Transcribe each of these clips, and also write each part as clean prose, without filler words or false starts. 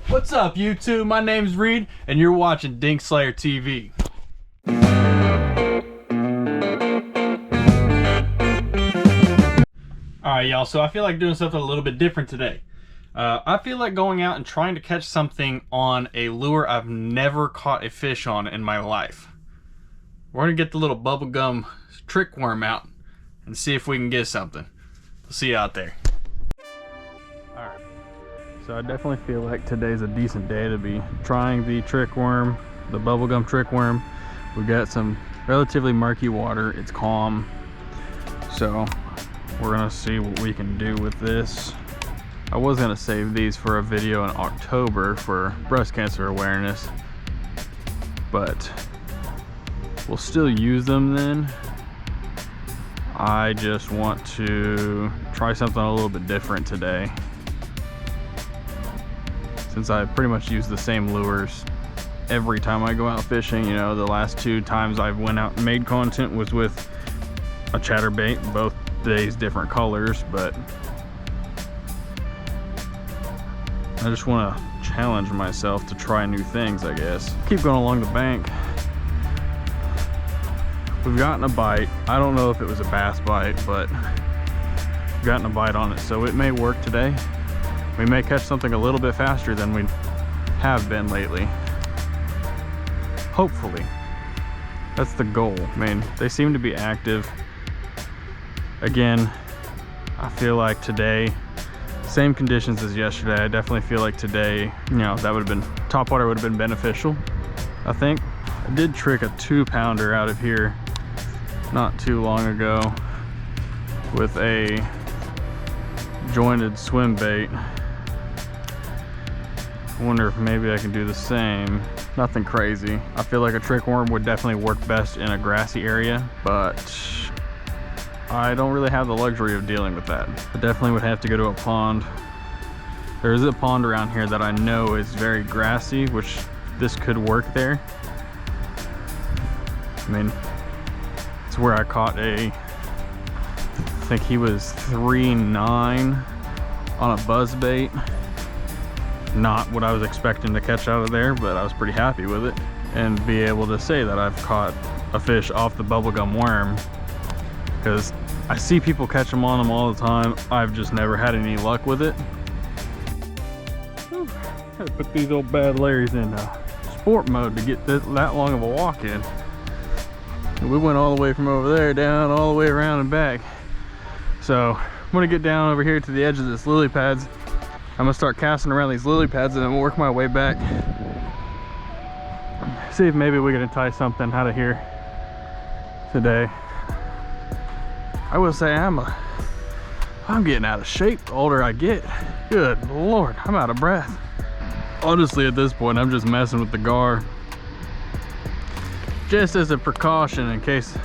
What's up, YouTube? My name's Reed, and you're watching Dink Slayer TV. Alright, y'all, so I feel like doing something a little bit different today. I feel like going out and trying to catch something on a lure I've never caught a fish on in my life. We're gonna get the little bubblegum trick worm out and see if we can get something. We'll see you out there. Alright. So I definitely feel like today's a decent day to be trying the trick worm, the bubblegum trick worm. We've got some relatively murky water, it's calm. So we're gonna see what we can do with this. I was gonna save these for a video in October for breast cancer awareness, but we'll still use them then. I just want to try something a little bit different today, since I pretty much use the same lures every time I go out fishing. You know, the last 2 times I've went out and made content was with a chatterbait, both days different colors, but I just want to challenge myself to try new things, I guess. Keep going along the bank. We've gotten a bite. I don't know if it was a bass bite, but we've gotten a bite on it, so it may work today. We may catch something a little bit faster than we have been lately. Hopefully. That's the goal. I mean, they seem to be active. Again, I feel like today, same conditions as yesterday. I definitely feel like today, you know, that would have been, topwater would have been beneficial, I think. I did trick a 2-pounder out of here not too long ago with a jointed swim bait. I wonder if maybe I can do the same. Nothing crazy. I feel like a trick worm would definitely work best in a grassy area, but I don't really have the luxury of dealing with that. I definitely would have to go to a pond. There is a pond around here that I know is very grassy, which this could work there. I mean, it's where I caught I think he was 3.9 on a buzz bait. Not what I was expecting to catch out of there, but I was pretty happy with it. And be able to say that I've caught a fish off the bubblegum worm, because I see people catch them on them all the time. I've just never had any luck with it. Whew. Gotta put these old bad Larrys in sport mode to get that long of a walk in. And we went all the way from over there down, all the way around and back. So I'm gonna get down over here to the edge of this lily pads. I'm gonna start casting around these lily pads and then work my way back. See if maybe we can entice something out of here today. I will say I'm getting out of shape the older I get. Good Lord, I'm out of breath. Honestly, at this point, I'm just messing with the gar, just as a precaution in case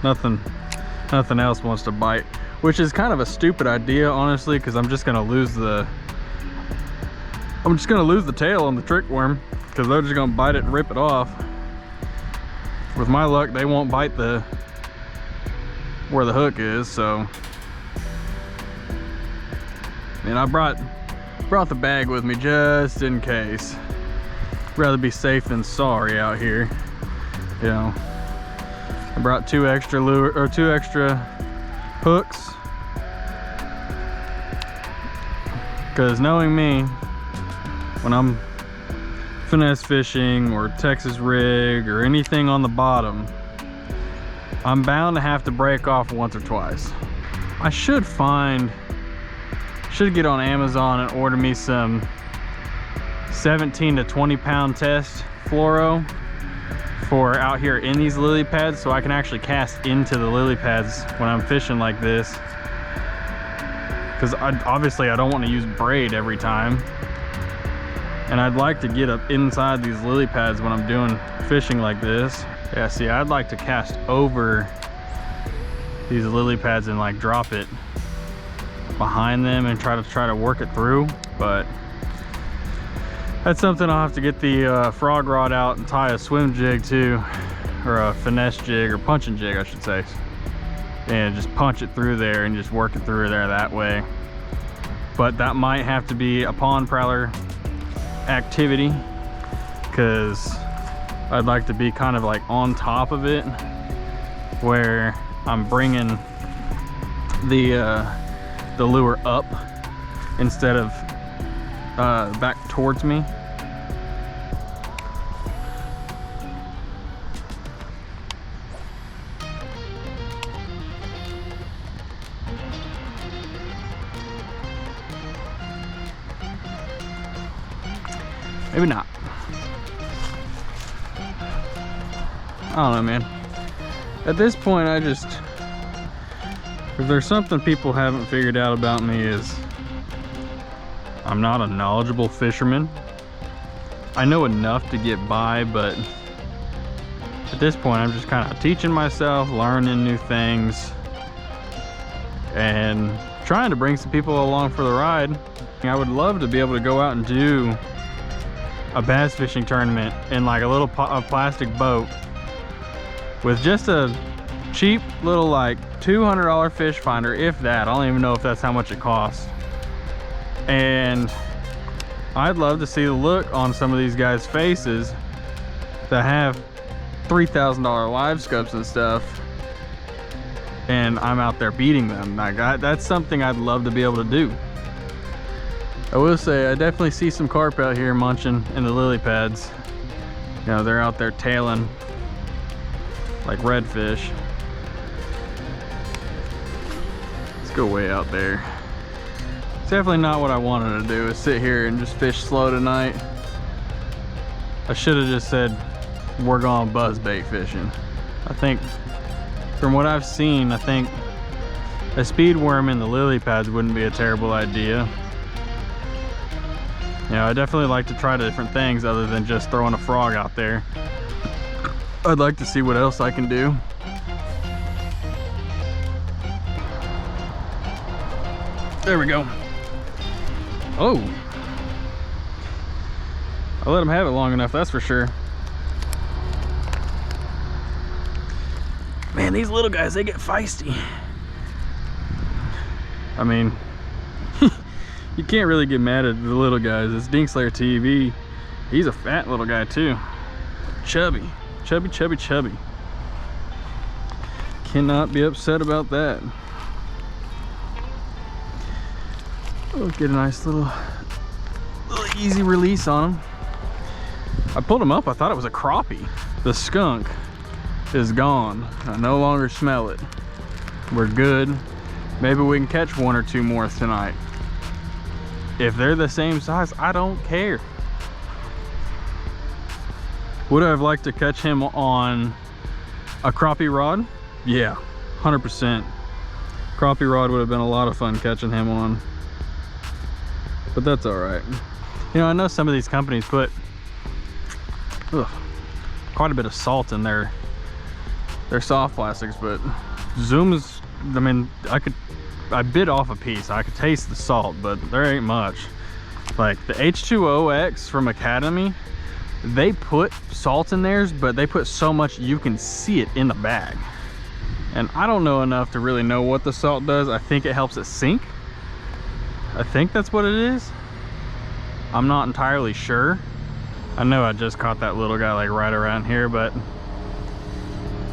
nothing else wants to bite, which is kind of a stupid idea, honestly, because I'm just gonna lose the tail on the trick worm, because they're just gonna bite it and rip it off. With my luck, they won't bite where the hook is. So, and I brought the bag with me just in case. Rather be safe than sorry out here, you know. I brought 2 extra hooks, because knowing me, when I'm finesse fishing or Texas rig or anything on the bottom, I'm bound to have to break off once or twice. I should get on Amazon and order me some 17 to 20 pound test fluoro for out here in these lily pads, so I can actually cast into the lily pads when I'm fishing like this. Because obviously I don't want to use braid every time. And I'd like to get up inside these lily pads when I'm doing fishing like this. Yeah, see, I'd like to cast over these lily pads and like drop it behind them and try to work it through, but that's something I'll have to get the frog rod out and tie a swim jig to, or a finesse jig, or punching jig I should say, and just punch it through there and just work it through there that way. But that might have to be a pond prowler activity, because I'd like to be kind of like on top of it, where I'm bringing the lure up instead of back towards me. Maybe not. I don't know, man. At this point, if there's something people haven't figured out about me, is I'm not a knowledgeable fisherman. I know enough to get by, but at this point, I'm just kind of teaching myself, learning new things, and trying to bring some people along for the ride. I would love to be able to go out and do a bass fishing tournament in like a little plastic boat with just a cheap little like $200 fish finder, if that. I don't even know if that's how much it costs. And I'd love to see the look on some of these guys' faces that have $3,000 live scopes and stuff, and I'm out there beating them. Like, that's something I'd love to be able to do. I will say, I definitely see some carp out here munching in the lily pads. You know, they're out there tailing like redfish. Let's go way out there. It's definitely not what I wanted to do, is sit here and just fish slow tonight. I should have just said, we're going buzzbait fishing. I think, from what I've seen, I think a speed worm in the lily pads wouldn't be a terrible idea. You know, I definitely like to try different things other than just throwing a frog out there. I'd like to see what else I can do. There we go. Oh, I let him have it long enough, that's for sure. Man, these little guys, they get feisty. I mean, you can't really get mad at the little guys. It's Dinkslayer TV. He's a fat little guy too. Chubby. Chubby, chubby, chubby. Cannot be upset about that. Oh, get a nice little easy release on him. I pulled him up, I thought it was a crappie. The skunk is gone. I no longer smell it. We're good. Maybe we can catch one or two more tonight. If they're the same size, I don't care. Would I have liked to catch him on a crappie rod? Yeah, 100%. Crappie rod would have been a lot of fun catching him on. But that's all right. You know, I know some of these companies put quite a bit of salt in their soft plastics, but Zoom is, I mean, I bit off a piece. I could taste the salt, but there ain't much. Like the H2OX from Academy, they put salt in theirs, but they put so much you can see it in the bag. And I don't know enough to really know what the salt does. I think it helps it sink. I think that's what it is. I'm not entirely sure. I know I just caught that little guy like right around here, but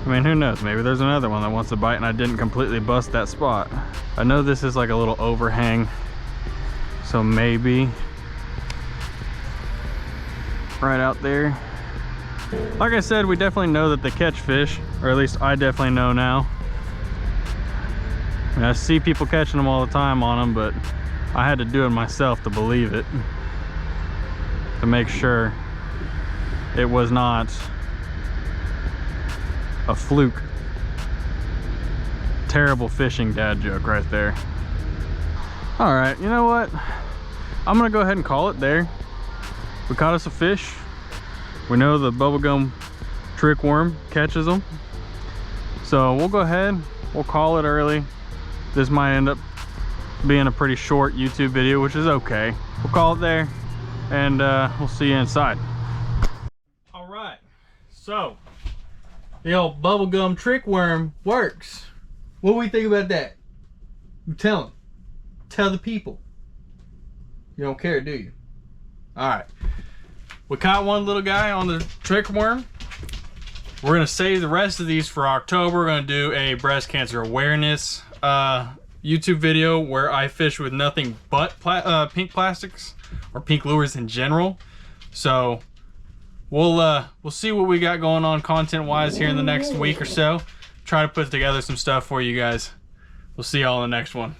I mean, who knows? Maybe there's another one that wants to bite and I didn't completely bust that spot. I know this is like a little overhang, so maybe right out there. Like I said, we definitely know that they catch fish, or at least I definitely know now. And I see people catching them all the time on them, but I had to do it myself to believe it, to make sure it was not a fluke. Terrible fishing dad joke right there. All right, you know what? I'm gonna go ahead and call it there. We caught us a fish. We know the bubblegum trick worm catches them. So we'll go ahead, we'll call it early. This might end up being a pretty short YouTube video, which is okay. We'll call it there, and we'll see you inside. All right, so the old bubblegum trick worm works. What do we think about that? You tell them. Tell the people. You don't care, do you? All right. we caught one little guy on the trick worm. We're gonna save the rest of these for October. We're gonna do a breast cancer awareness YouTube video where I fish with nothing but pink plastics or pink lures in general. So we'll see what we got going on content wise here in the next week or so. Try to put together some stuff for you guys. We'll see y'all in the next one.